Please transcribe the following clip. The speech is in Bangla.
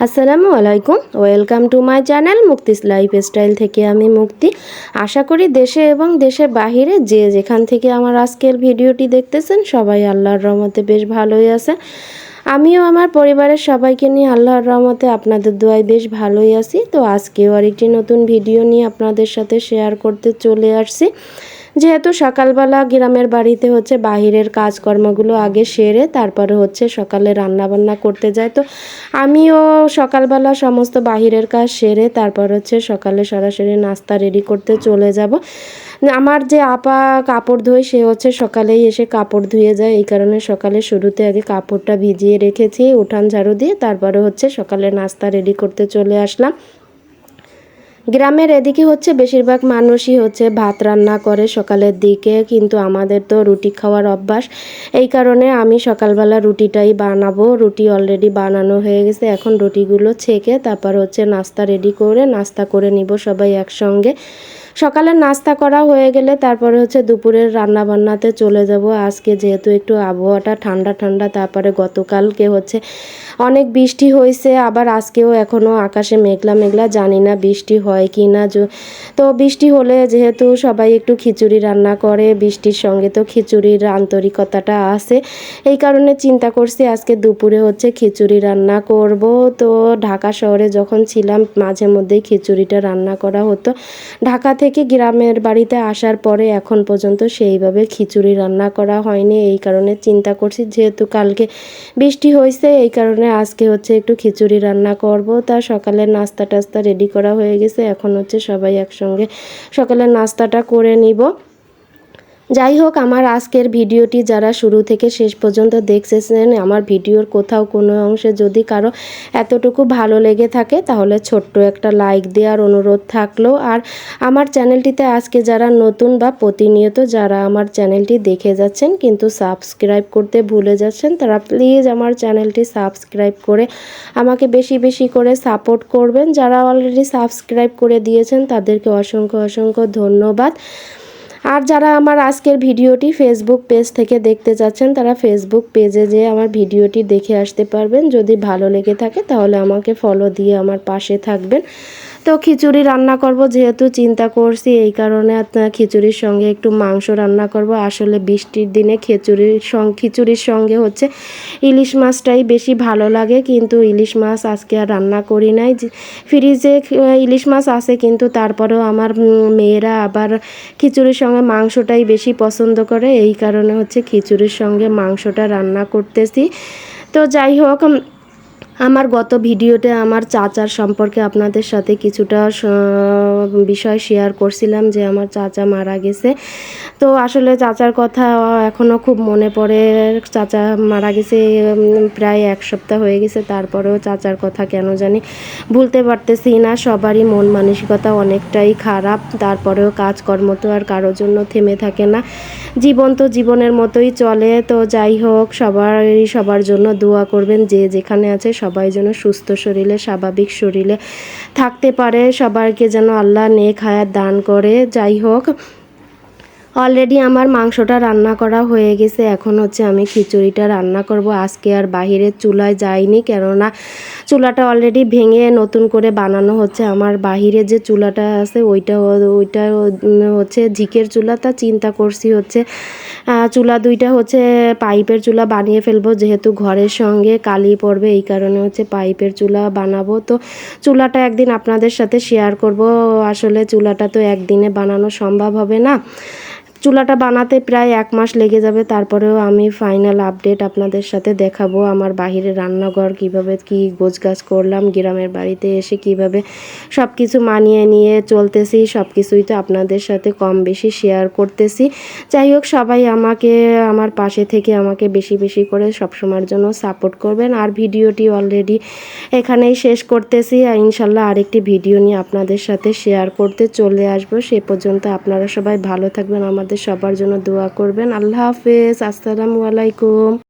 আসসালামু আলাইকুম, ওয়েলকাম টু মাই চ্যানেল মুক্তিস লাইফস্টাইল থেকে আমি মুক্তি। আশা করি দেশে এবং দেশের বাহিরে যে যেখান থেকে আমার আজকের ভিডিওটি দেখতেছেন সবাই আল্লাহর রহমতে বেশ ভালোই আছে। আমিও আমার পরিবারের সবাইকে নিয়ে আল্লাহর রহমতে আপনাদের দোয়ায় বেশ ভালোই আছি। তো আজকেও আরেকটি নতুন ভিডিও নিয়ে আপনাদের সাথে শেয়ার করতে চলে আসছি। যেহেতু সকালবেলা গ্রামের বাড়িতে হচ্ছে বাহিরের কাজকর্মগুলো আগে সেরে তারপরে হচ্ছে সকালে রান্নাবান্না করতে যায়, তো আমিও সকালবেলা সমস্ত বাহিরের কাজ সেরে তারপর হচ্ছে সকালে সরাসরি নাস্তা রেডি করতে চলে যাব। আমার যে আপা কাপড় ধোয় সে হচ্ছে সকালেই এসে কাপড় ধুয়ে যায়, এই কারণে সকালে শুরুতে আগে কাপড়টা ভিজিয়ে রেখেছি উঠান ঝাড়ু দিয়ে, তারপরে হচ্ছে সকালে নাস্তা রেডি করতে চলে আসলাম। গ্রামের এদিকে হচ্ছে বেশিরভাগ মানুষই হচ্ছে ভাত রান্না করে সকালের দিকে, কিন্তু আমাদের তো রুটি খাওয়ার অভ্যাস, এই কারণে আমি সকালবেলা রুটিটাই বানাবো। রুটি অলরেডি বানানো হয়ে গেছে, এখন রুটিগুলো ছেঁকে তারপর হচ্ছে নাস্তা রেডি করে নাস্তা করে নিব সবাই একসঙ্গে। সকালের নাস্তা করা হয়ে গেলে তারপরে হচ্ছে দুপুরের রান্না বান্নাতে চলে যাব। আজকে যেহেতু একটু আবহাওয়াটা ঠান্ডা ঠান্ডা, তারপরে গতকালকে হচ্ছে অনেক বৃষ্টি হয়েছে, আবার আজকেও এখনও আকাশে মেঘলা মেঘলা, জানি না বৃষ্টি হয় কি না। তো বৃষ্টি হলে যেহেতু সবাই একটু খিচুড়ি রান্না করে, বৃষ্টির সঙ্গে তো খিচুড়ির আন্তরিকতাটা আছে, এই কারণে চিন্তা করছি আজকে দুপুরে হচ্ছে খিচুড়ি রান্না করব। তো ঢাকা শহরে যখন ছিলাম মাঝে মধ্যেই খিচুড়িটা রান্না করা হতো। ঢাকা থেকে গ্রামের বাড়িতে আসার পরে এখন পর্যন্ত সেইভাবে খিচুড়ি রান্না করা হয়নি, এই কারণে চিন্তা করছি যেহেতু কালকে বৃষ্টি হয়েছে এই কারণে আজকে হচ্ছে একটু খিচুড়ি রান্না করব। তা সকালের নাস্তা টাস্তা রেডি করা হয়ে গেছে, এখন হচ্ছে সবাই একসঙ্গে সকালের নাস্তাটা করে নিব। যাই হোক, আমার আজকের ভিডিওটি যারা শুরু থেকে শেষ পর্যন্ত দেখছেন, আমার ভিডিওর কোথাও কোনো অংশে যদি কারো এতটুকু ভালো লেগে থাকে তাহলে ছোট্ট একটা লাইক দেওয়ার অনুরোধ থাকলো। আর আমার চ্যানেলটিতে আজকে যারা নতুন বা প্রতিনিয়ত যারা আমার চ্যানেলটি দেখে যাচ্ছেন কিন্তু সাবস্ক্রাইব করতে ভুলে যাচ্ছেন, তারা প্লিজ আমার চ্যানেলটি সাবস্ক্রাইব করে আমাকে বেশি বেশি করে সাপোর্ট করবেন। যারা অলরেডি সাবস্ক্রাইব করে দিয়েছেন তাদেরকে অসংখ্য অসংখ্য ধন্যবাদ। আর যারা আমার আজকের ভিডিওটি ফেসবুক পেজ থেকে দেখতে যাচ্ছেন তারা ফেসবুক পেজে যেয়ে আমার ভিডিওটি দেখে আসতে পারবেন। যদি ভালো লেগে থাকে তাহলে আমাকে ফলো দিয়ে আমার পাশে থাকবেন। তো খিচুড়ি রান্না করব যেহেতু চিন্তা করছি, এই কারণে খিচুড়ির সঙ্গে একটু মাংস রান্না করব। আসলে বৃষ্টির দিনে খিচুড়ির সঙ্গে হচ্ছে ইলিশ মাছটাই বেশি ভালো লাগে, কিন্তু ইলিশ মাছ আজকে আর রান্না করি নাই। ফ্রিজে ইলিশ মাছ আছে, কিন্তু তারপরেও আমার মেয়েরা আবার খিচুড়ির সঙ্গে মাংসটাই বেশি পছন্দ করে, এই কারণে হচ্ছে খিচুড়ির সঙ্গে মাংসটা রান্না করতেছি। তো যাই হোক, আমার গত ভিডিওতে আমার চাচার সম্পর্কে আপনাদের সাথে কিছুটা বিষয় শেয়ার করছিলাম যে আমার চাচা মারা গেছে। তো আসলে চাচার কথা এখনও খুব মনে পড়ে। চাচা মারা গেছে প্রায় এক সপ্তাহ হয়ে গেছে, তারপরেও চাচার কথা কেন জানি ভুলতে পারতেছি না। সবারই মন মানসিকতা অনেকটাই খারাপ, তারপরেও কাজকর্ম তো আর কারোর জন্য থেমে থাকে না, জীবন তো জীবনের মতোই চলে। তো যাই হোক, সবার জন্য দোয়া করবেন, যে যেখানে আছে সবাই যেন সুস্থ শরীরে স্বাভাবিক শরীরে থাকতে পারে, সবাইকে যেন আল্লাহ নেক হায়াত দান করে। যাই হোক, অলরেডি আমার মাংসটা রান্না করা হয়ে গেছে, এখন হচ্ছে আমি খিচুড়িটা রান্না করব। আজকে আর বাহিরের চুলায় যাইনি, কেননা চুলাটা অলরেডি ভেঙে নতুন করে বানানো হচ্ছে। আমার বাহিরে যে চুলাটা আছে ওইটা হচ্ছে ঝিকের চুলা, তা চিন্তা করছি হচ্ছে চুলা দুইটা হচ্ছে পাইপের চুলা বানিয়ে ফেলবো, যেহেতু ঘরের সঙ্গে কালি পড়বে, এই কারণে হচ্ছে পাইপের চুলা বানাবো। তো চুলাটা একদিন আপনাদের সাথে শেয়ার করব। আসলে চুলাটা তো একদিনে বানানো সম্ভব হবে না, চুলাটা বানাতে প্রায় 1 মাস লেগে যাবে। তারপরেও আমি ফাইনাল আপডেট আপনাদের সাথে দেখাবো আমার বাহিরে রান্নাঘর কিভাবে কি গোছগাছ করলাম, গ্রামের বাড়িতে এসে কিভাবে সব কিছু মানিয়ে নিয়ে চলতেছি, সব কিছুই তো আপনাদের সাথে কম বেশি শেয়ার করতেছি। যাই হোক, সবাই আমাকে আমার পাশে থেকে আমাকে বেশি বেশি করে সবসময়ের জন্য সাপোর্ট করবেন। আর ভিডিওটি অলরেডি এখানেই শেষ করতেছি, আর ইনশাল্লাহ আরেকটি ভিডিও নিয়ে আপনাদের সাথে শেয়ার করতে চলে আসবো। সে পর্যন্ত আপনারা সবাই ভালো থাকবেন, আমাদের সবার জন্য দোয়া করবেন। আল্লাহ হাফেজ, আসসালামু আলাইকুম।